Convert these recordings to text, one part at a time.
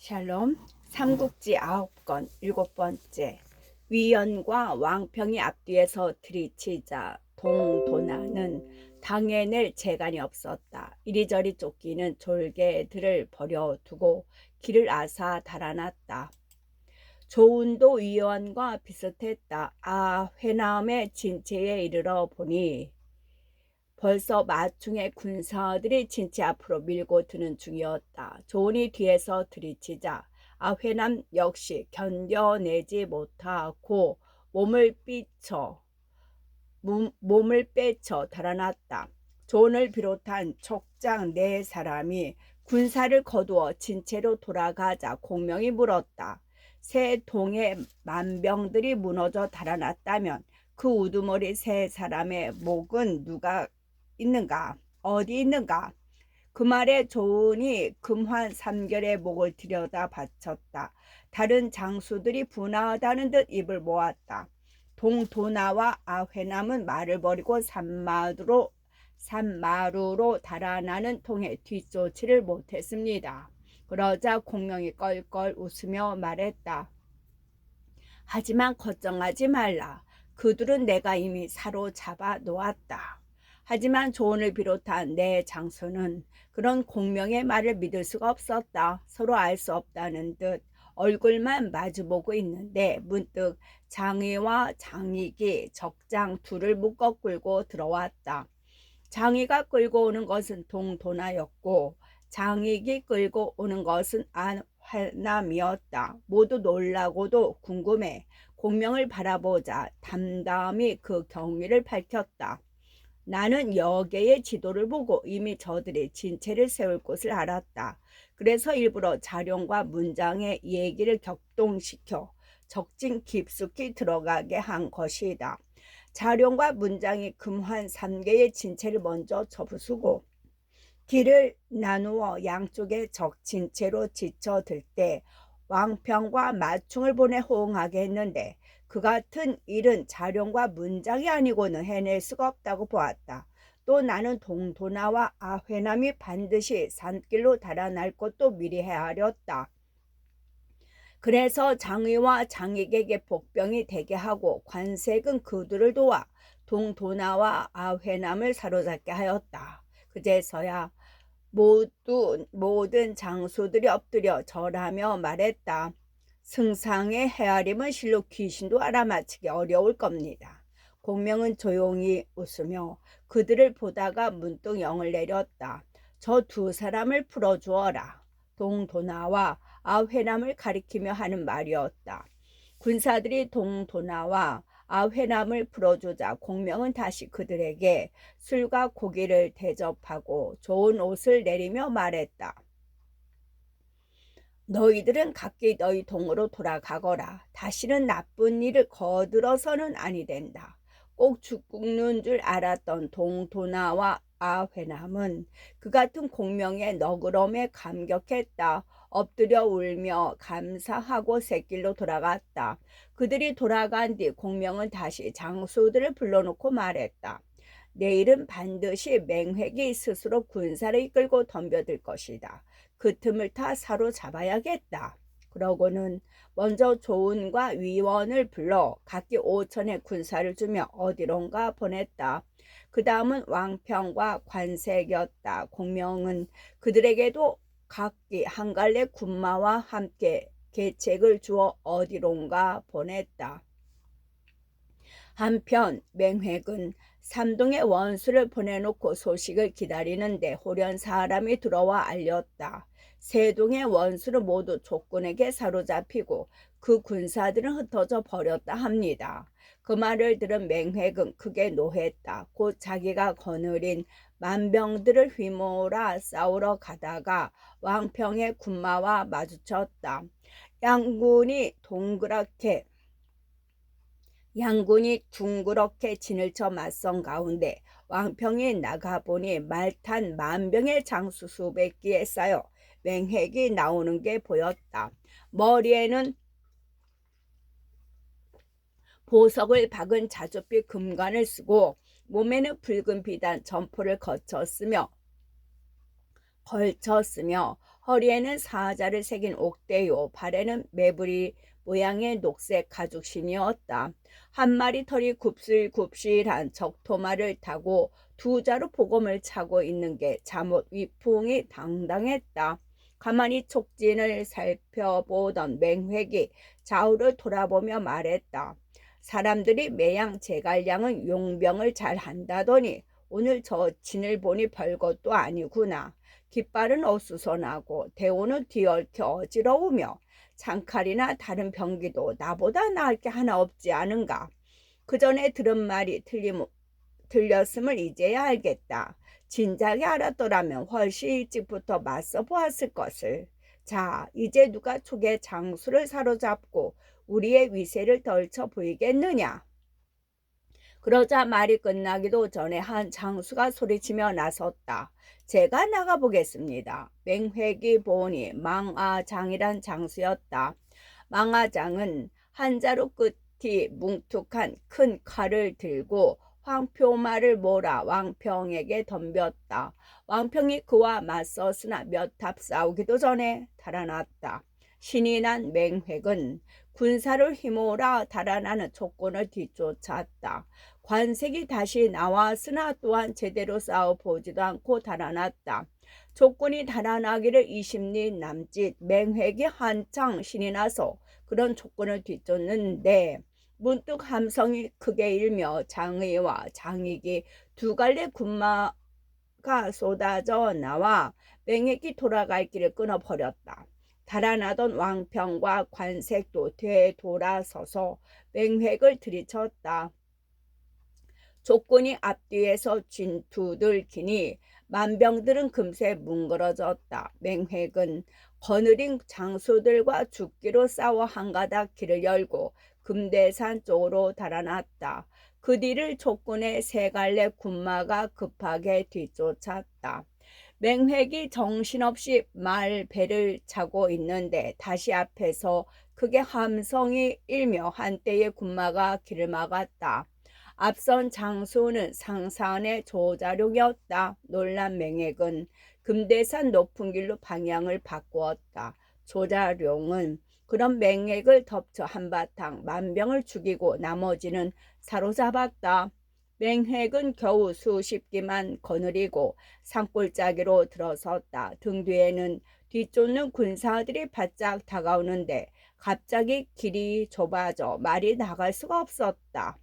샬롬. 삼국지 9권 7번째. 위연과 왕평이 앞뒤에서 들이치자 동도나는 당해낼 재간이 없었다. 이리저리 쫓기는 졸개들을 버려두고 길을 아사 달아났다. 조운도 위연과 비슷했다. 회남의 진체에 이르러 보니 벌써 마충의 군사들이 진치 앞으로 밀고 드는 중이었다. 조은이 뒤에서 들이치자 회남 역시 견뎌내지 못하고 몸을 빼쳐 달아났다. 조은을 비롯한 족장 4사람이 군사를 거두어 진체로 돌아가자 공명이 물었다. 새 동의 만병들이 무너져 달아났다면 그 우두머리 3사람의 목은 누가 있는가? 어디 있는가? 그 말에 조은이 금환 3결의 목을 들여다 바쳤다. 다른 장수들이 분하다는 듯 입을 모았다. 동도나와 회남은 말을 버리고 산마루로 달아나는 통에 뒤쫓지를 못했습니다. 그러자 공명이 껄껄 웃으며 말했다. 하지만 걱정하지 말라. 그들은 내가 이미 사로잡아 놓았다. 하지만 조은을 비롯한 내 장수는 그런 공명의 말을 믿을 수가 없었다. 서로 알 수 없다는 듯 얼굴만 마주보고 있는데 문득 장의와 장익이 적장 둘을 묶어 끌고 들어왔다. 장의가 끌고 오는 것은 동도나였고 장익이 끌고 오는 것은 회남이었다. 모두 놀라고도 궁금해 공명을 바라보자 담담히 그 경위를 밝혔다. 나는 여계의 지도를 보고 이미 저들이 진체를 세울 곳을 알았다. 그래서 일부러 자룡과 문장의 얘기를 격동시켜 적진 깊숙이 들어가게 한 것이다. 자룡과 문장이 금환 3개의 진체를 먼저 접수고 길을 나누어 양쪽의 적 진체로 지쳐들 때 왕평과 마충을 보내 호응하게 했는데 그 같은 일은 자룡과 문장이 아니고는 해낼 수가 없다고 보았다. 또 나는 동도나와 회남이 반드시 산길로 달아날 것도 미리 헤아렸다. 그래서 장의와 장익에게 복병이 되게 하고 관색은 그들을 도와 동도나와 회남을 사로잡게 하였다. 그제서야 모든 장수들이 엎드려 절하며 말했다. 승상의 헤아림은 실로 귀신도 알아맞히기 어려울 겁니다. 공명은 조용히 웃으며 그들을 보다가 문득 영을 내렸다. 저 2사람을 풀어주어라. 동도나와 회남을 가리키며 하는 말이었다. 군사들이 동도나와 회남을 풀어주자 공명은 다시 그들에게 술과 고기를 대접하고 좋은 옷을 내리며 말했다. 너희들은 각기 너희 동으로 돌아가거라. 다시는 나쁜 일을 거들어서는 아니 된다. 꼭 죽는 줄 알았던 동도나와 회남은 그 같은 공명의 너그러움에 감격했다. 엎드려 울며 감사하고 샛길로 돌아갔다. 그들이 돌아간 뒤 공명은 다시 장수들을 불러놓고 말했다. 내일은 반드시 맹획이 스스로 군사를 이끌고 덤벼들 것이다. 그 틈을 타 사로잡아야겠다. 그러고는 먼저 조은과 위원을 불러 각기 5천의 군사를 주며 어디론가 보냈다. 그 다음은 왕평과 관색이었다. 공명은 그들에게도 각기 한 갈래 군마와 함께 계책을 주어 어디론가 보냈다. 한편 맹획은 삼동의 원수를 보내놓고 소식을 기다리는데 호련 사람이 들어와 알렸다. 세동의 원수는 모두 족군에게 사로잡히고 그 군사들은 흩어져 버렸다 합니다. 그 말을 들은 맹획은 크게 노했다. 곧 자기가 거느린 만병들을 휘몰아 싸우러 가다가 왕평의 군마와 마주쳤다. 양군이 둥그렇게 진을 쳐 맞선 가운데 왕평이 나가보니 말탄 만병의 장수 수백기에 쌓여 맹획이 나오는 게 보였다. 머리에는 보석을 박은 자줏빛 금관을 쓰고 몸에는 붉은 비단 점포를 걸쳤으며 허리에는 사자를 새긴 옥대요, 발에는 매부리 모양의 녹색 가죽신이었다. 한 마리 털이 굽실굽실한 적토마를 타고 두 자루 복음을 차고 있는 게 잠옷 위풍이 당당했다. 가만히 촉진을 살펴보던 맹획이 좌우를 돌아보며 말했다. 사람들이 매양 제갈량은 용병을 잘 한다더니 오늘 저 진을 보니 별것도 아니구나. 깃발은 어수선하고 대우는 뒤얽혀 어지러우며 창칼이나 다른 병기도 나보다 나을 게 하나 없지 않은가. 그 전에 들은 말이 들렸음을 이제야 알겠다. 진작에 알았더라면 훨씬 일찍부터 맞서 보았을 것을. 자, 이제 누가 촉의 장수를 사로잡고 우리의 위세를 덜쳐 보이겠느냐. 그러자 말이 끝나기도 전에 한 장수가 소리치며 나섰다. 제가 나가보겠습니다. 맹획이 보니 망아장이란 장수였다. 망아장은 한 자루 끝이 뭉툭한 큰 칼을 들고 황표말을 몰아 왕평에게 덤볐다. 왕평이 그와 맞섰으나 몇 탑 싸우기도 전에 달아났다. 신이 난 맹획은 군사를 휘몰아 달아나는 촉군을 뒤쫓았다. 관색이 다시 나왔으나 또한 제대로 싸워보지도 않고 달아났다. 촉군이 달아나기를 20리 남짓 맹획이 한창 신이 나서 그런 촉군을 뒤쫓는데 문득 함성이 크게 일며 장의와 장익이 두 갈래 군마가 쏟아져 나와 맹획이 돌아갈 길을 끊어버렸다. 달아나던 왕평과 관색도 되돌아서서 맹획을 들이쳤다. 족군이 앞뒤에서 진두들기니 만병들은 금세 뭉그러졌다. 맹획은 거느린 장수들과 죽기로 싸워 한가닥 길을 열고 금대산 쪽으로 달아났다. 그 뒤를 족군의 세 갈래 군마가 급하게 뒤쫓았다. 맹획이 정신없이 말배를 차고 있는데 다시 앞에서 크게 함성이 일며 한때의 군마가 길을 막았다. 앞선 장수는 상산의 조자룡이었다. 놀란 맹획은 금대산 높은 길로 방향을 바꾸었다. 조자룡은 그런 맹획을 덮쳐 한바탕 만병을 죽이고 나머지는 사로잡았다. 맹획은 겨우 수십 기만 거느리고 산골짜기로 들어섰다. 등 뒤에는 뒤쫓는 군사들이 바짝 다가오는데 갑자기 길이 좁아져 말이 나갈 수가 없었다.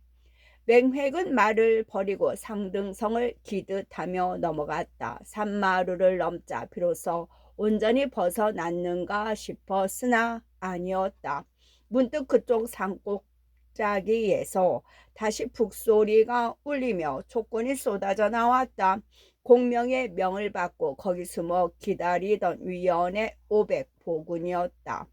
맹획은 말을 버리고 상등성을 기듯하며 넘어갔다. 산마루를 넘자 비로소 온전히 벗어났는가 싶었으나 아니었다. 문득 그쪽 산꼭자기에서 다시 북소리가 울리며 촉군이 쏟아져 나왔다. 공명의 명을 받고 거기 숨어 기다리던 위원의 500보군이었다.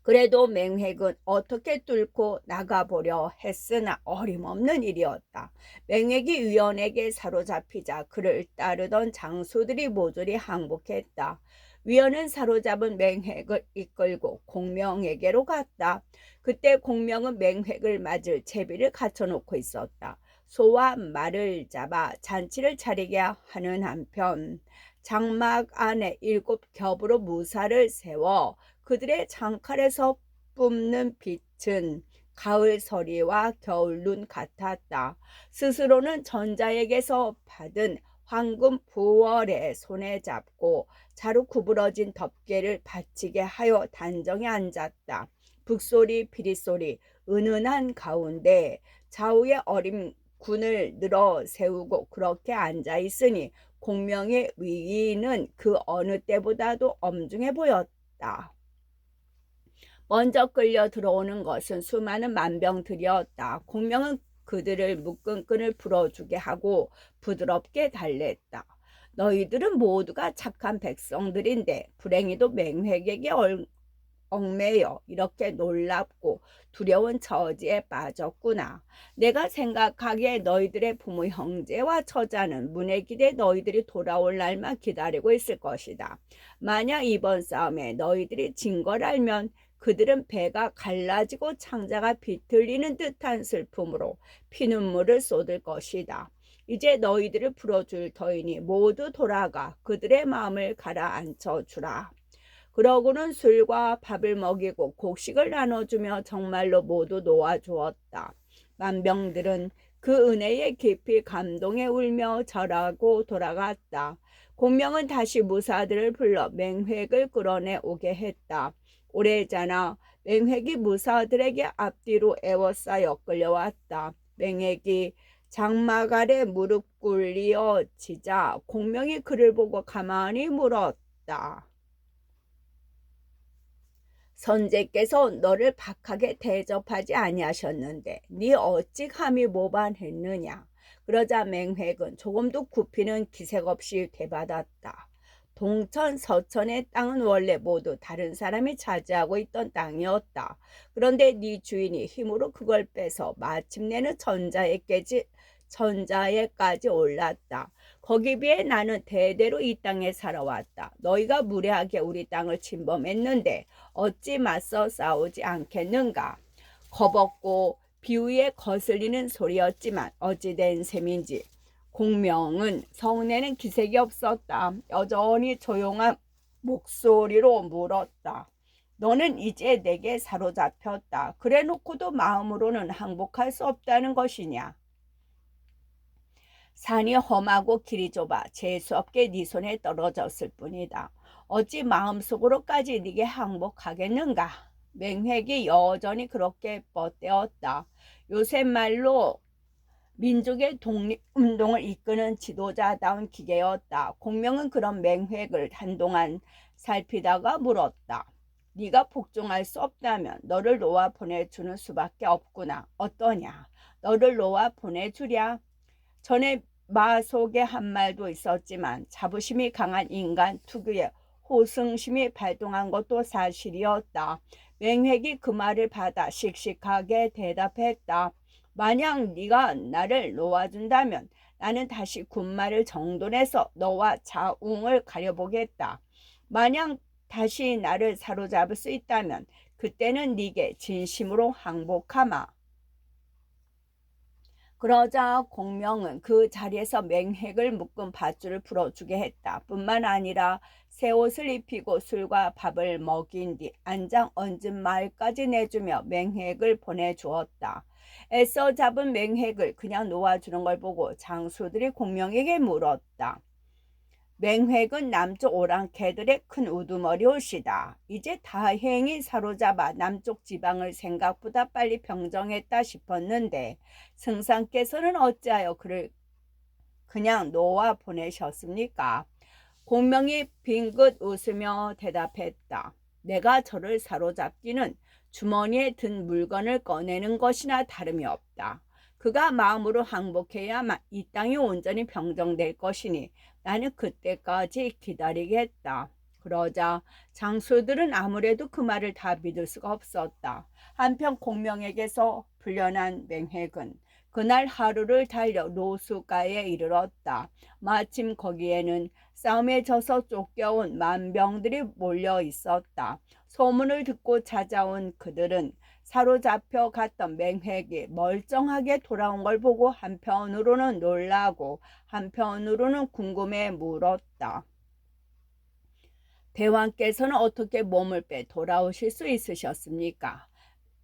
그래도 맹획은 어떻게 뚫고 나가보려 했으나 어림없는 일이었다. 맹획이 위원에게 사로잡히자 그를 따르던 장수들이 모조리 항복했다. 위원은 사로잡은 맹획을 이끌고 공명에게로 갔다. 그때 공명은 맹획을 맞을 채비를 갖춰놓고 있었다. 소와 말을 잡아 잔치를 차리게 하는 한편 장막 안에 7겹으로 무사를 세워 그들의 장칼에서 뿜는 빛은 가을 서리와 겨울 눈 같았다. 스스로는 전자에게서 받은 황금 부월에 손에 잡고 자루 구부러진 덮개를 받치게 하여 단정히 앉았다. 북소리 피리소리 은은한 가운데 좌우의 어린 군을 늘어 세우고 그렇게 앉아 있으니 공명의 위기는 그 어느 때보다도 엄중해 보였다. 먼저 끌려 들어오는 것은 수많은 만병들이었다. 공명은 그들을 묶은 끈을 풀어주게 하고 부드럽게 달랬다. 너희들은 모두가 착한 백성들인데 불행히도 맹획에게 얽매여 이렇게 놀랍고 두려운 처지에 빠졌구나. 내가 생각하기에 너희들의 부모 형제와 처자는 문에 기대 너희들이 돌아올 날만 기다리고 있을 것이다. 만약 이번 싸움에 너희들이 진 걸 알면 그들은 배가 갈라지고 창자가 비틀리는 듯한 슬픔으로 피눈물을 쏟을 것이다. 이제 너희들을 풀어줄 터이니 모두 돌아가 그들의 마음을 가라앉혀 주라. 그러고는 술과 밥을 먹이고 곡식을 나눠주며 정말로 모두 놓아주었다. 만병들은 그 은혜에 깊이 감동해 울며 절하고 돌아갔다. 공명은 다시 무사들을 불러 맹획을 끌어내 오게 했다. 오래잖아 맹획이 무사들에게 앞뒤로 에워싸여 끌려왔다. 맹획이 장막 아래 무릎 꿇리어 지자 공명이 그를 보고 가만히 물었다. 선제께서 너를 박하게 대접하지 아니하셨는데 네 어찌 감히 모반했느냐. 그러자 맹획은 조금도 굽히는 기색 없이 되받았다. 동천 서천의 땅은 원래 모두 다른 사람이 차지하고 있던 땅이었다. 그런데 네 주인이 힘으로 그걸 빼서 마침내는 천자에까지 올랐다. 거기 비해 나는 대대로 이 땅에 살아왔다. 너희가 무례하게 우리 땅을 침범했는데 어찌 맞서 싸우지 않겠는가. 겁없고 비위에 거슬리는 소리였지만 어찌된 셈인지 공명은 성내는 기색이 없었다. 여전히 조용한 목소리로 물었다. 너는 이제 내게 사로잡혔다. 그래놓고도 마음으로는 항복할 수 없다는 것이냐. 산이 험하고 길이 좁아 재수없게 네 손에 떨어졌을 뿐이다. 어찌 마음속으로까지 네게 항복하겠는가. 맹획이 여전히 그렇게 뻗대었다. 요새 말로 민족의 독립운동을 이끄는 지도자다운 기계였다. 공명은 그런 맹획을 한동안 살피다가 물었다. 네가 복종할 수 없다면 너를 놓아 보내주는 수밖에 없구나. 어떠냐? 너를 놓아 보내주랴. 전에 마속에 한 말도 있었지만 자부심이 강한 인간 특유의 호승심이 발동한 것도 사실이었다. 맹획이 그 말을 받아 씩씩하게 대답했다. 만약 네가 나를 놓아준다면 나는 다시 군마를 정돈해서 너와 자웅을 가려보겠다. 만약 다시 나를 사로잡을 수 있다면 그때는 네게 진심으로 항복하마. 그러자 공명은 그 자리에서 맹획을 묶은 밧줄을 풀어주게 했다. 뿐만 아니라 새 옷을 입히고 술과 밥을 먹인 뒤 안장 얹은 말까지 내주며 맹획을 보내주었다. 애써 잡은 맹획을 그냥 놓아주는 걸 보고 장수들이 공명에게 물었다. 맹획은 남쪽 오랑캐들의 큰 우두머리 옷이다. 이제 다행히 사로잡아 남쪽 지방을 생각보다 빨리 평정했다 싶었는데 승상께서는 어찌하여 그를 그냥 놓아 보내셨습니까? 공명이 빙긋 웃으며 대답했다. 내가 저를 사로잡기는 주머니에 든 물건을 꺼내는 것이나 다름이 없다. 그가 마음으로 항복해야만 이 땅이 온전히 평정될 것이니 나는 그때까지 기다리겠다. 그러자 장수들은 아무래도 그 말을 다 믿을 수가 없었다. 한편 공명에게서 풀려난 맹획은 그날 하루를 달려 노수가에 이르렀다. 마침 거기에는 싸움에 져서 쫓겨온 만병들이 몰려 있었다. 소문을 듣고 찾아온 그들은 사로잡혀 갔던 맹획이 멀쩡하게 돌아온 걸 보고 한편으로는 놀라고 한편으로는 궁금해 물었다. 대왕께서는 어떻게 몸을 빼 돌아오실 수 있으셨습니까?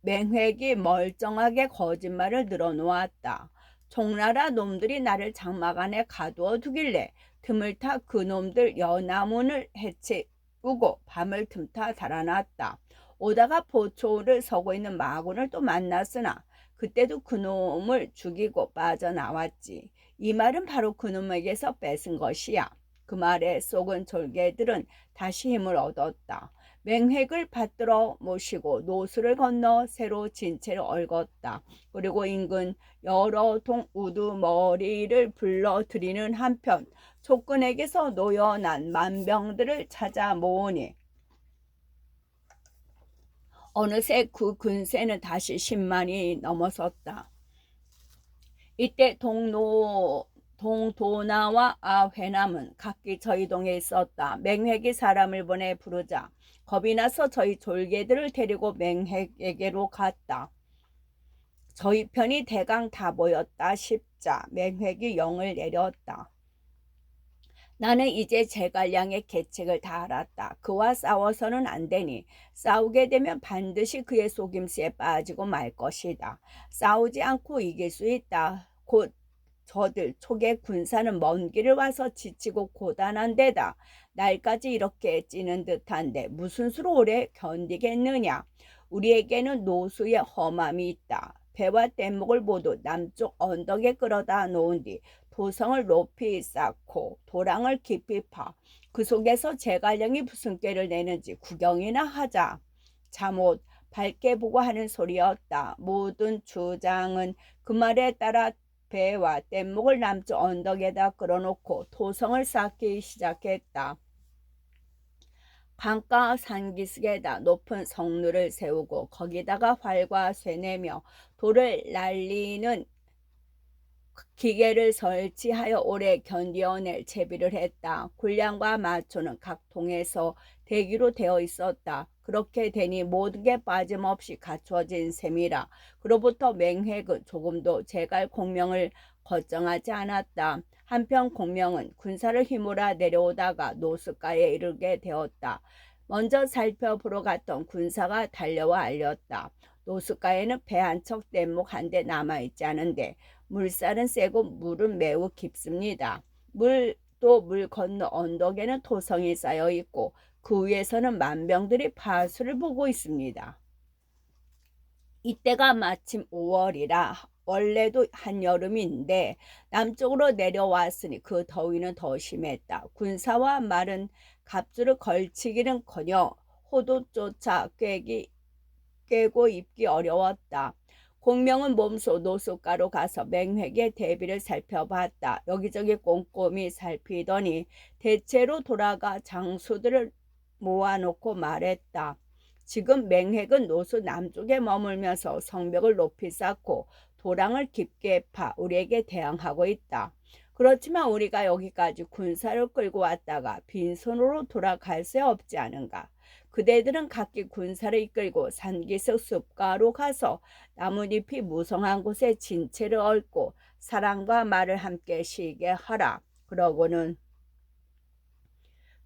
맹획이 멀쩡하게 거짓말을 늘어놓았다. 총나라 놈들이 나를 장막 안에 가두어 두길래 틈을 타 그놈들 여나문을 해치우고 밤을 틈타 달아났다. 오다가 보초를 서고 있는 마군을 또 만났으나 그때도 그놈을 죽이고 빠져나왔지. 이 말은 바로 그놈에게서 뺏은 것이야. 그 말에 속은 졸개들은 다시 힘을 얻었다. 맹획을 받들어 모시고 노수를 건너 새로 진체를 얽었다. 그리고 인근 여러 동 우두머리를 불러들이는 한편 촉근에게서 노연한 만병들을 찾아 모으니 어느새 그 근세는 다시 10만이 넘어섰다. 이때 동도나와 아회남은 각기 저희 동에 있었다. 맹획이 사람을 보내 부르자 겁이 나서 저희 졸개들을 데리고 맹획에게로 갔다. 저희 편이 대강 다 모였다 싶자 맹획이 영을 내렸다. 나는 이제 제갈량의 계책을 다 알았다. 그와 싸워서는 안 되니 싸우게 되면 반드시 그의 속임수에 빠지고 말 것이다. 싸우지 않고 이길 수 있다. 곧 저들 촉의 군사는 먼 길을 와서 지치고 고단한 데다 날까지 이렇게 찌는 듯한데 무슨 수로 오래 견디겠느냐. 우리에게는 노수의 험함이 있다. 배와 뗏목을 모두 남쪽 언덕에 끌어다 놓은 뒤 도성을 높이 쌓고 도랑을 깊이 파 그 속에서 제갈량이 무슨 꾀를 내는지 구경이나 하자. 잠옷 밝게 보고 하는 소리였다. 모든 주장은 그 말에 따라 배와 뗏목을 남쪽 언덕에다 끌어놓고 도성을 쌓기 시작했다. 강가 산기슭에다 높은 성루를 세우고 거기다가 활과 쇠내며 돌을 날리는 기계를 설치하여 오래 견디어낼 채비를 했다. 군량과 마초는 각 통에서 대기로 되어 있었다. 그렇게 되니 모든 게 빠짐없이 갖추어진 셈이라. 그로부터 맹획은 조금도 제갈 공명을 걱정하지 않았다. 한편 공명은 군사를 휘몰아 내려오다가 노숫가에 이르게 되었다. 먼저 살펴보러 갔던 군사가 달려와 알렸다. 노숫가에는 배 한 척 뗏목 한 대 남아있지 않은데 물살은 세고 물은 매우 깊습니다. 물도 물 건너 언덕에는 토성이 쌓여 있고 그 위에서는 만병들이 파수를 보고 있습니다. 이때가 마침 5월이라 원래도 한여름인데 남쪽으로 내려왔으니 그 더위는 더 심했다. 군사와 말은 갑주를 걸치기는커녕 호도조차 꿰고 입기 어려웠다. 공명은 몸소 노숫가로 가서 맹획의 대비를 살펴봤다. 여기저기 꼼꼼히 살피더니 대체로 돌아가 장수들을 모아놓고 말했다. 지금 맹획은 노수 남쪽에 머물면서 성벽을 높이 쌓고 도랑을 깊게 파 우리에게 대항하고 있다. 그렇지만 우리가 여기까지 군사를 끌고 왔다가 빈손으로 돌아갈 수 없지 않은가. 그대들은 각기 군사를 이끌고 산기슭 숲가로 가서 나뭇잎이 무성한 곳에 진채를 얽고 사람과 말을 함께 쉬게 하라. 그러고는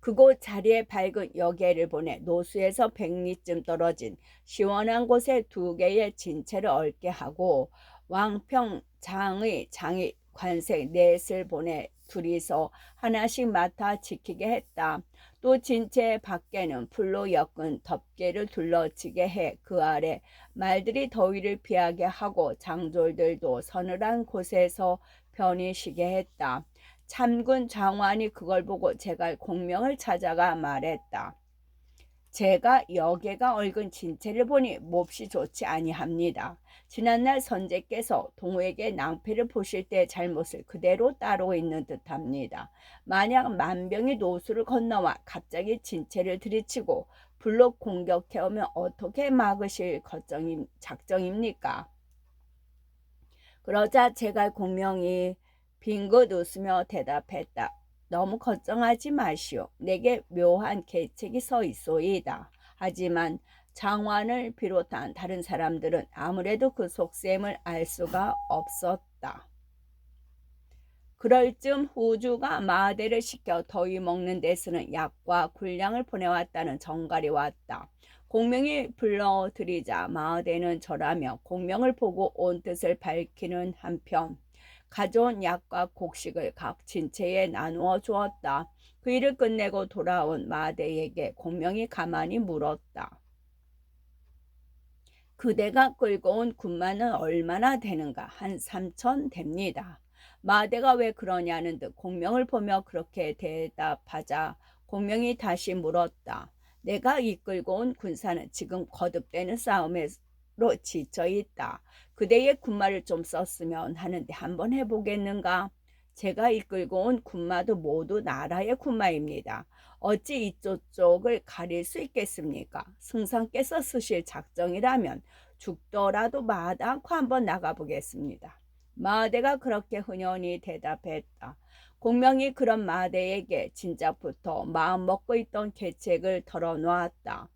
그곳 자리에 밝은 여개를 보내 노수에서 100리쯤 떨어진 시원한 곳에 2개의 진채를 얽게 하고 왕평장의 장이 관색 넷을 보내 둘이서 하나씩 맡아 지키게 했다. 또 진채 밖에는 풀로 엮은 덮개를 둘러치게 해 그 아래 말들이 더위를 피하게 하고 장졸들도 서늘한 곳에서 편히 쉬게 했다. 참군 장관이 그걸 보고 제갈 공명을 찾아가 말했다. 제가 여개가 얽은 진채를 보니 몹시 좋지 아니합니다. 지난날 선제께서 동호에게 낭패를 보실 때 잘못을 그대로 따르고 있는 듯합니다. 만약 만병이 노수를 건너와 갑자기 진채를 들이치고 불로 공격해오면 어떻게 막으실 작정입니까? 그러자 제갈 공명이 빙긋 웃으며 대답했다. 너무 걱정하지 마시오. 내게 묘한 계책이 서 있소이다. 하지만 장관을 비롯한 다른 사람들은 아무래도 그 속셈을 알 수가 없었다. 그럴 즈음 후주가 마대를 시켜 더위 먹는 데 쓰는 약과 군량을 보내왔다는 정갈이 왔다. 공명이 불러들이자 마대는 절하며 공명을 보고 온 뜻을 밝히는 한편 가져온 약과 곡식을 각 진채에 나누어 주었다. 그 일을 끝내고 돌아온 마대에게 공명이 가만히 물었다. 그대가 끌고 온 군마는 얼마나 되는가? 한 3천 됩니다. 마대가 왜 그러냐는 듯 공명을 보며 그렇게 대답하자 공명이 다시 물었다. 내가 이끌고 온 군사는 지금 거듭되는 싸움으로 지쳐 있다. 그대의 군마를 좀 썼으면 하는데 한번 해보겠는가? 제가 이끌고 온 군마도 모두 나라의 군마입니다. 어찌 이쪽 쪽을 가릴 수 있겠습니까? 승상께서 쓰실 작정이라면 죽더라도 마다 않고 한번 나가보겠습니다. 마대가 그렇게 흔연히 대답했다. 공명이 그런 마대에게 진작부터 마음 먹고 있던 계책을 털어놓았다.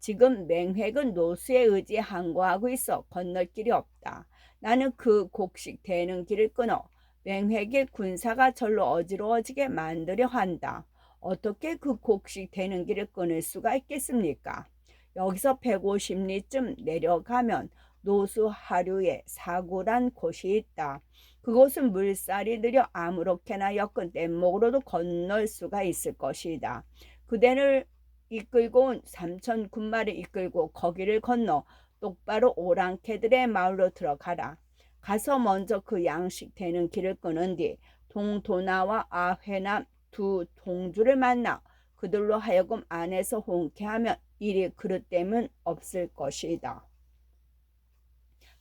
지금 맹획은 노수의 의지에 항거하고 있어 건널 길이 없다. 나는 그 곡식 되는 길을 끊어 맹획의 군사가 절로 어지러워지게 만들려 한다. 어떻게 그 곡식 되는 길을 끊을 수가 있겠습니까? 여기서 150리쯤 내려가면 노수 하류에 사구란 곳이 있다. 그곳은 물살이 느려 아무렇게나 엮은 뗏목으로도 건널 수가 있을 것이다. 그대를 이끌고 온 삼천 군마를 이끌고 거기를 건너 똑바로 오랑캐들의 마을로 들어가라. 가서 먼저 그 양식 되는 길을 끄는 뒤 동도나와 아회남 두 동주를 만나 그들로 하여금 안에서 홍케하면 일이 그릇됨은 없을 것이다.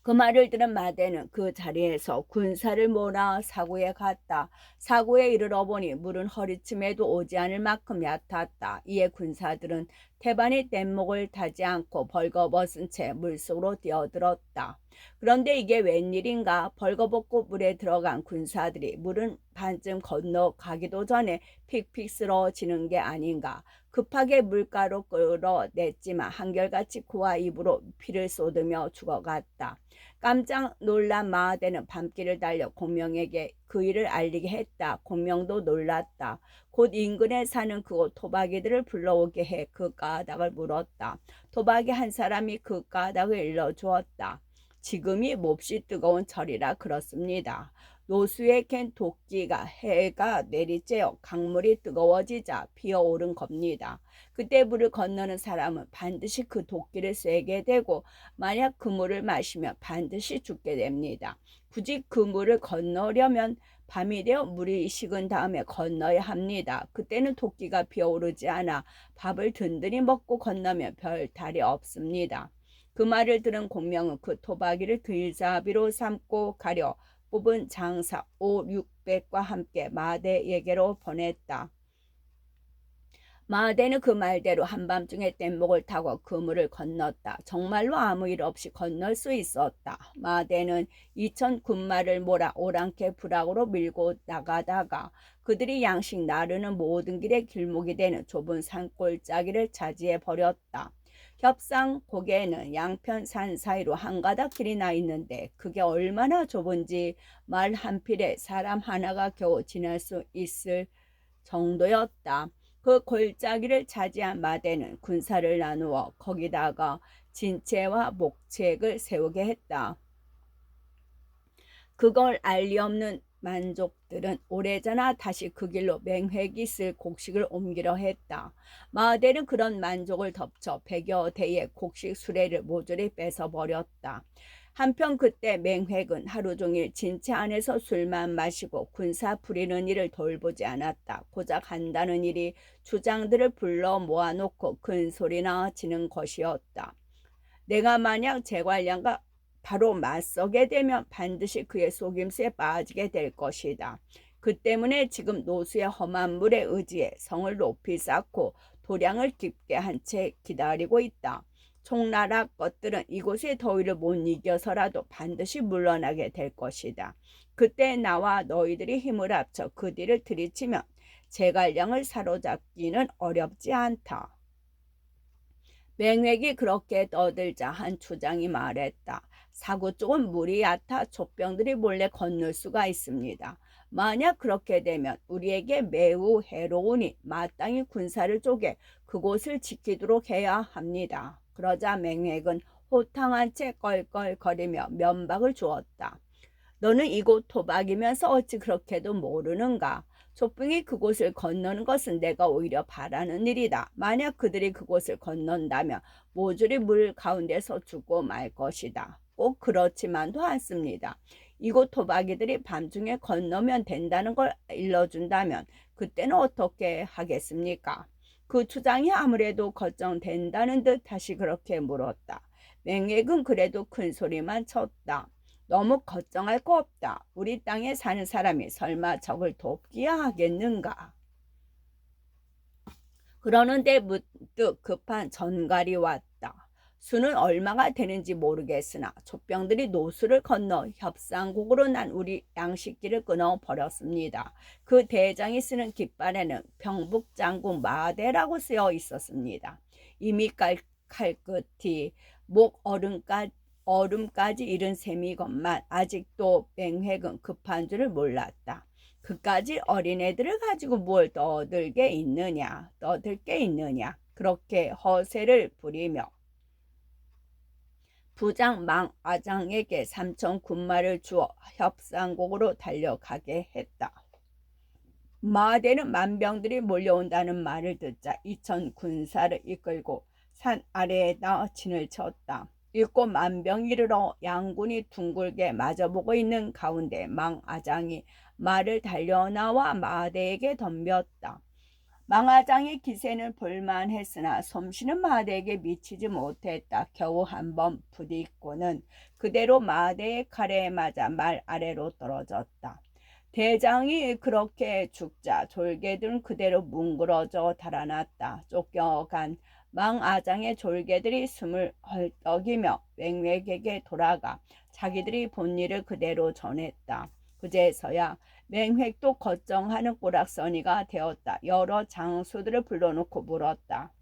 그 말을 들은 마대는 그 자리에서 군사를 몰아 사구에 갔다. 사구에 이르러 보니 물은 허리쯤에도 오지 않을 만큼 얕았다. 이에 군사들은 태반이 뗏목을 타지 않고 벌거벗은 채 물속으로 뛰어들었다. 그런데 이게 웬일인가? 벌거벗고 물에 들어간 군사들이 물은 반쯤 건너가기도 전에 픽픽 쓰러지는 게 아닌가? 급하게 물가로 끌어냈지만 한결같이 코와 입으로 피를 쏟으며 죽어갔다. 깜짝 놀란 마하대는 밤길을 달려 공명에게 그 일을 알리게 했다. 공명도 놀랐다. 곧 인근에 사는 그곳 토박이들을 불러오게 해 그 까닭을 물었다. 토박이 한 사람이 그 까닭을 일러주었다. 지금이 몹시 뜨거운 철이라 그렇습니다. 노수에 캔 도끼가 해가 내리쬐어 강물이 뜨거워지자 피어오른 겁니다. 그때 물을 건너는 사람은 반드시 그 도끼를 쐬게 되고 만약 그 물을 마시면 반드시 죽게 됩니다. 굳이 그 물을 건너려면 밤이 되어 물이 식은 다음에 건너야 합니다. 그때는 도끼가 피어오르지 않아 밥을 든든히 먹고 건너면 별 탈이 없습니다. 그 말을 들은 공명은 그 토박이를 들잡이로 삼고 가려 뽑은 장사 5,600과 함께 마대에게로 보냈다. 마대는 그 말대로 한밤중에 뗏목을 타고 그 물을 건넜다. 정말로 아무 일 없이 건널 수 있었다. 마대는 2,000 군마를 몰아 오랑캐 부락으로 밀고 나가다가 그들이 양식 나르는 모든 길의 길목이 되는 좁은 산골짜기를 차지해 버렸다. 협상 고개에는 양편 산 사이로 한 가닥 길이 나 있는데 그게 얼마나 좁은지 말 한 필에 사람 하나가 겨우 지날 수 있을 정도였다. 그 골짜기를 차지한 마대는 군사를 나누어 거기다가 진채와 목책을 세우게 했다. 그걸 알리 없는 만족들은 오래전에 다시 그 길로 맹획이 쓸 곡식을 옮기려 했다. 마하대는 그런 만족을 덮쳐 100여 대의 곡식 수레를 모조리 뺏어버렸다. 한편 그때 맹획은 하루 종일 진채 안에서 술만 마시고 군사 부리는 일을 돌보지 않았다. 고작 한다는 일이 주장들을 불러 모아놓고 큰 소리나 치는 것이었다. 내가 만약 제관량과 바로 맞서게 되면 반드시 그의 속임수에 빠지게 될 것이다. 그 때문에 지금 노수의 험한 물에 의지해 성을 높이 쌓고 도량을 깊게 한 채 기다리고 있다. 총나라 것들은 이곳의 더위를 못 이겨서라도 반드시 물러나게 될 것이다. 그때 나와 너희들이 힘을 합쳐 그 뒤를 들이치면 제갈량을 사로잡기는 어렵지 않다. 맹획이 그렇게 떠들자 한 추장이 말했다. 사구 쪽은 물이 얕아 족병들이 몰래 건널 수가 있습니다. 만약 그렇게 되면 우리에게 매우 해로우니 마땅히 군사를 쪼개 그곳을 지키도록 해야 합니다. 그러자 맹획은 호탕한 채 껄껄거리며 면박을 주었다. 너는 이곳 토박이면서 어찌 그렇게도 모르는가? 족병이 그곳을 건너는 것은 내가 오히려 바라는 일이다. 만약 그들이 그곳을 건넌다면 모조리 물 가운데서 죽고 말 것이다. 꼭 그렇지만도 않습니다. 이곳 토박이들이 밤중에 건너면 된다는 걸 일러준다면 그때는 어떻게 하겠습니까? 그 추장이 아무래도 걱정된다는 듯 다시 그렇게 물었다. 맹획은 그래도 큰 소리만 쳤다. 너무 걱정할 거 없다. 우리 땅에 사는 사람이 설마 적을 돕기야 하겠는가? 그러는데 문득 급한 전갈이 왔다. 수는 얼마가 되는지 모르겠으나 족병들이 노수를 건너 협상국으로 난 우리 양식길을 끊어 버렸습니다. 그 대장이 쓰는 깃발에는 병북장군 마대라고 쓰여 있었습니다. 이미 칼끝이 목 얼음까지 이른 셈이건만 아직도 맹획은 급한 줄을 몰랐다. 그까지 어린애들을 가지고 뭘 떠들 게 있느냐. 그렇게 허세를 부리며 부장 망아장에게 3천 군마를 주어 협상곡으로 달려가게 했다. 마대는 만병들이 몰려온다는 말을 듣자 2천 군사를 이끌고 산 아래에다 진을 쳤다. 일곱 만병이 이르러 양군이 둥글게 마주보고 있는 가운데 망아장이 말을 달려나와 마대에게 덤볐다. 망아장의 기세는 볼만했으나 솜씨는 마대에게 미치지 못했다. 겨우 한 번 부딪고는 그대로 마대의 칼에 맞아 말 아래로 떨어졌다. 대장이 그렇게 죽자 졸개들은 그대로 뭉그러져 달아났다. 쫓겨간 망아장의 졸개들이 숨을 헐떡이며 맹획에게 돌아가 자기들이 본 일을 그대로 전했다. 그제서야 맹획도 걱정하는 꼬락서니가 되었다. 여러 장수들을 불러놓고 물었다.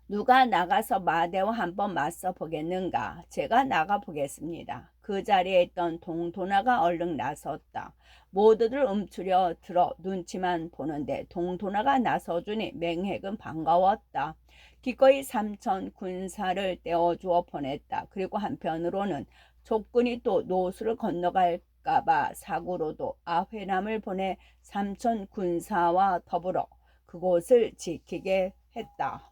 누가 나가서 마대와 한번 맞서 보겠는가? 제가 나가 보겠습니다. 그 자리에 있던 동도나가 얼른 나섰다. 모두들 움츠려 들어 눈치만 보는데 동도나가 나서주니 맹획은 반가웠다. 기꺼이 3천 군사를 떼어주어 보냈다. 그리고 한편으로는 족군이 또 노수를 건너갈까봐 사구로도 아회남을 보내 3천 군사와 더불어 그곳을 지키게 했다.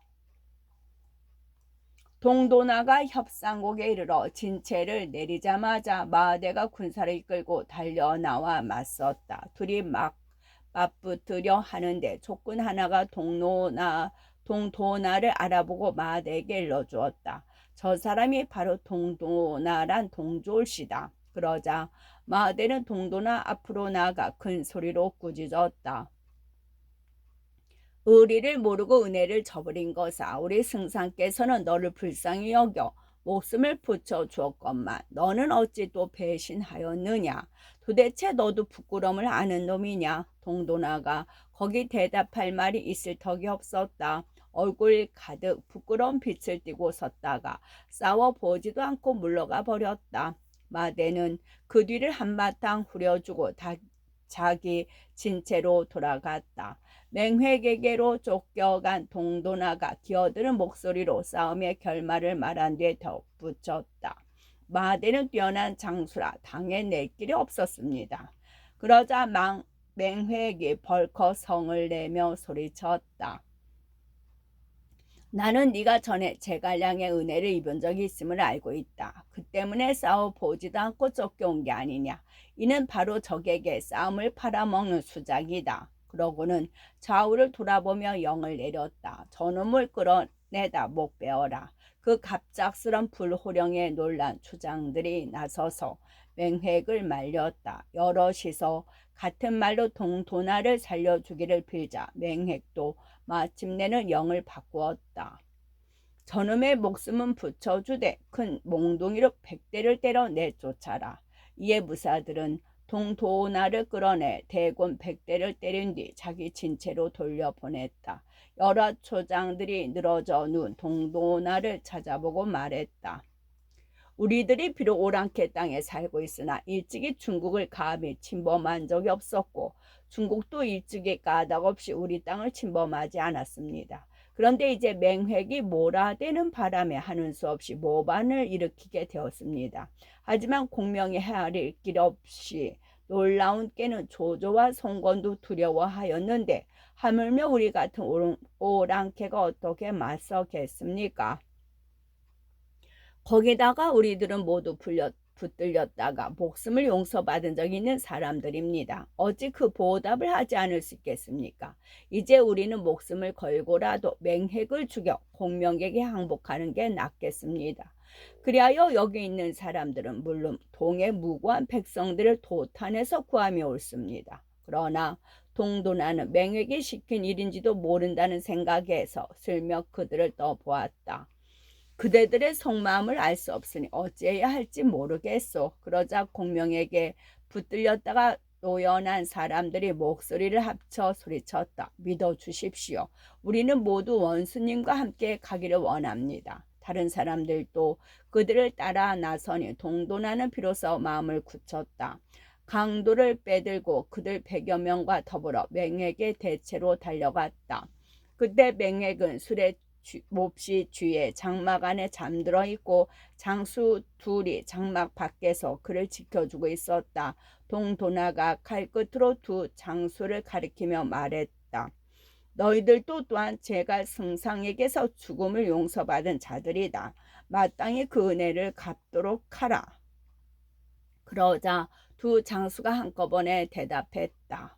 동도나가 협상곡에 이르러 진체를 내리자마자 마대가 군사를 이끌고 달려나와 맞섰다. 둘이 막 맞붙으려 하는데 족군 하나가 동도나를 알아보고 마대에게 일러주었다. 저 사람이 바로 동도나란 동졸시다. 그러자 마대는 동도나 앞으로 나가 큰 소리로 꾸짖었다. 의리를 모르고 은혜를 저버린 것아, 우리 승상께서는 너를 불쌍히 여겨 목숨을 붙여 주었건만 너는 어찌 또 배신하였느냐? 도대체 너도 부끄러움을 아는 놈이냐? 동도나가 거기 대답할 말이 있을 턱이 없었다. 얼굴 가득 부끄러운 빛을 띠고 섰다가 싸워보지도 않고 물러가 버렸다. 마대는 그 뒤를 한바탕 후려주고 자기 진체로 돌아갔다. 맹획에게로 쫓겨간 동도나가 기어드는 목소리로 싸움의 결말을 말한 뒤에 덧붙였다. 마대는 뛰어난 장수라 당에 낼 길이 없었습니다. 그러자 맹획이 벌컥 성을 내며 소리쳤다. 나는 네가 전에 제갈량의 은혜를 입은 적이 있음을 알고 있다. 그 때문에 싸워보지도 않고 쫓겨온 게 아니냐. 이는 바로 적에게 싸움을 팔아먹는 수작이다. 그러고는 좌우를 돌아보며 영을 내렸다. 저놈을 끌어내다 목 베어라. 그 갑작스런 불호령에 놀란 추장들이 나서서 맹획을 말렸다. 여럿이서 같은 말로 동도나를 살려주기를 빌자 맹획도 마침내는 영을 바꾸었다. 저놈의 목숨은 붙여주되 큰 몽둥이로 100대를 때려 내쫓아라. 이에 무사들은 동도나를 끌어내 대군 100대를 때린 뒤 자기 진체로 돌려보냈다. 여러 초장들이 늘어져 눈 동도나를 찾아보고 말했다. 우리들이 비록 오랑캐 땅에 살고 있으나 일찍이 중국을 감히 침범한 적이 없었고 중국도 일찍이 까닭없이 우리 땅을 침범하지 않았습니다. 그런데 이제 맹획이 몰아대는 바람에 하는 수 없이 모반을 일으키게 되었습니다. 하지만 공명에 헤아릴 길 없이 놀라운 깨는 조조와 송건도 두려워하였는데 하물며 우리 같은 오랑캐가 어떻게 맞서겠습니까? 거기다가 우리들은 모두 붙들렸다가 목숨을 용서받은 적이 있는 사람들입니다. 어찌 그 보답을 하지 않을 수 있겠습니까? 이제 우리는 목숨을 걸고라도 맹획을 죽여 공명에게 항복하는 게 낫겠습니다. 그리하여 여기 있는 사람들은 물론 동의 무고한 백성들을 도탄해서 구하며 옳습니다. 그러나 동도나는 맹획이 시킨 일인지도 모른다는 생각에서 슬쩍 그들을 떠보았다. 그대들의 속마음을 알 수 없으니 어찌해야 할지 모르겠소. 그러자 공명에게 붙들렸다가 노연한 사람들이 목소리를 합쳐 소리쳤다. 믿어 주십시오. 우리는 모두 원수님과 함께 가기를 원합니다. 다른 사람들도 그들을 따라 나서니 동도나는 비로소 마음을 굳혔다. 강도를 빼들고 그들 100여 명과 더불어 맹액의 대체로 달려갔다. 그때 맹액은 술에 몹시 취해 장막 안에 잠들어 있고 장수 둘이 장막 밖에서 그를 지켜주고 있었다. 동도나가 칼끝으로 두 장수를 가리키며 말했다. 너희들도 또한 제가 승상에게서 죽음을 용서받은 자들이다. 마땅히 그 은혜를 갚도록 하라. 그러자 두 장수가 한꺼번에 대답했다.